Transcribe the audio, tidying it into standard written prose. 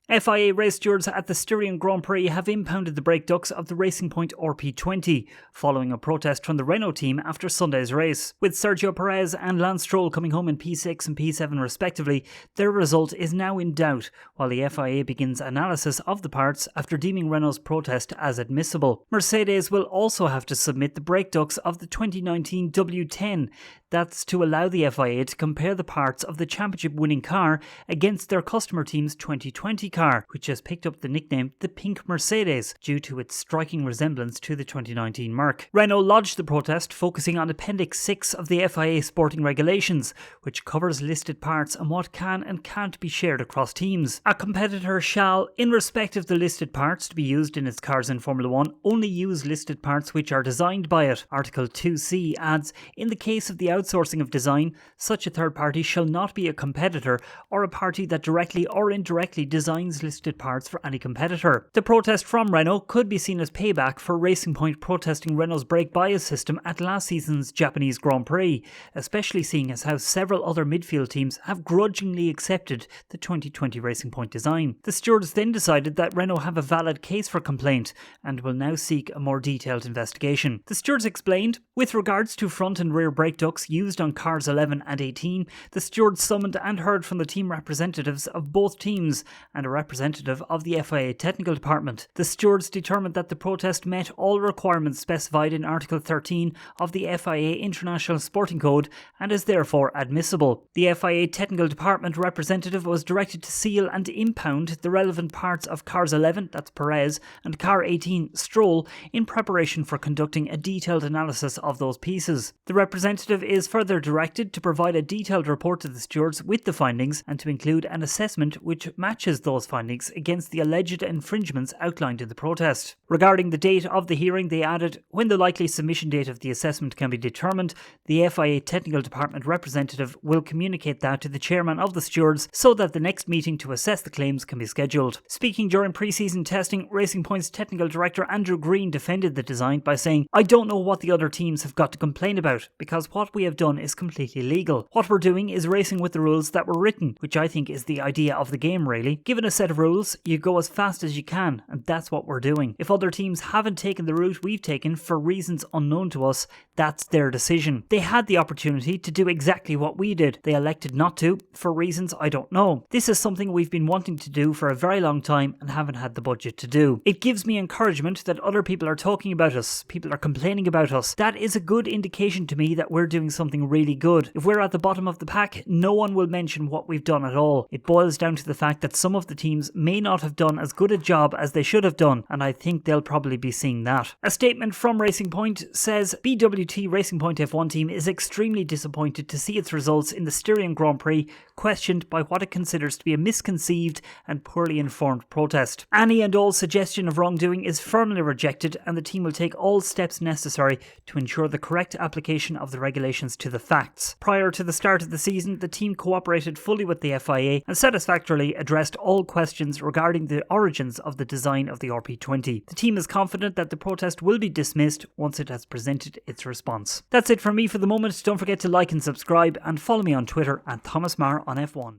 FIA race stewards at the Styrian Grand Prix have impounded the brake ducts of the Racing Point RP20, following a protest from the Renault team after Sunday's race. With Sergio Perez and Stroll coming home in P6 and P7 respectively, their result is now in doubt, while the FIA begins analysis of the parts after deeming Renault's protest as admissible. Mercedes will also have to submit the brake ducts of the 2019 W10. That's to allow the FIA to compare the parts of the championship-winning car against their customer team's 2020 car, which has picked up the nickname the Pink Mercedes due to its striking resemblance to the 2019 Merc. Renault lodged the protest focusing on Appendix 6 of the FIA Sporting Regulations, which covers listed parts and what can and can't be shared across teams. A competitor shall, in respect of the listed parts to be used in its cars in Formula 1, only use listed parts which are designed by it. Article 2C adds, in the case of the outsourcing of design, such a third party shall not be a competitor or a party that directly or indirectly designs listed parts for any competitor. The protest from Renault could be seen as payback for Racing Point protesting Renault's brake bias system at last season's Japanese Grand Prix, especially seeing as how several other midfield teams have grudgingly accepted the 2020 Racing Point design. The stewards then decided that Renault have a valid case for complaint and will now seek a more detailed investigation. The stewards explained, with regards to front and rear brake ducts used on cars 11 and 18, the stewards summoned and heard from the team representatives of both teams and a representative of the FIA technical department. The stewards determined that the protest met all requirements specified in Article 13 of the FIA International Sporting Code and is therefore admissible. The FIA technical department representative was directed to seal and impound the relevant parts of cars 11, that's Perez, and car 18, Stroll, in preparation for conducting a detailed analysis of those pieces. The representative is further directed to provide a detailed report to the stewards with the findings and to include an assessment which matches those findings against the alleged infringements outlined in the protest. Regarding the date of the hearing, they added, when the likely submission date of the assessment can be determined, the FIA technical department representative will communicate that to the chairman of the stewards so that the next meeting to assess the claims can be scheduled. Speaking during pre-season testing, Racing Point's technical director Andrew Green defended the design by saying, I don't know what the other teams have got to complain about, because what we have done is completely legal. What we're doing is racing with the rules that were written, which I think is the idea of the game really. Given a set of rules, you go as fast as you can, and that's what we're doing. If other teams haven't taken the route we've taken for reasons unknown to us, that's their decision. They had the opportunity to do exactly what we did. They elected not to, for reasons I don't know. This is something we've been wanting to do for a very long time and haven't had the budget to do. It gives me encouragement that other people are talking about us, people are complaining about us. That is a good indication to me that we're doing something really good. If we're at the bottom of the pack, no one will mention what we've done at all. It boils down to the fact that some of the teams may not have done as good a job as they should have done, and I think they'll probably be seeing that. A statement from Racing Point says, BWT Racing Point F1 team is extremely disappointed to see its results in the Styrian Grand Prix questioned by what it considers to be a misconceived and poorly informed protest. Any and all suggestion of wrongdoing is firmly rejected, and the team will take all steps necessary to ensure the correct application of the regulations to the facts. Prior to the start of the season, the team cooperated fully with the FIA and satisfactorily addressed all questions regarding the origins of the design of the RP20. The team is confident that the protest will be dismissed once it has presented its response. That's it from me for the moment. Don't forget to like and subscribe and follow me on Twitter at Thomas Marr on F1.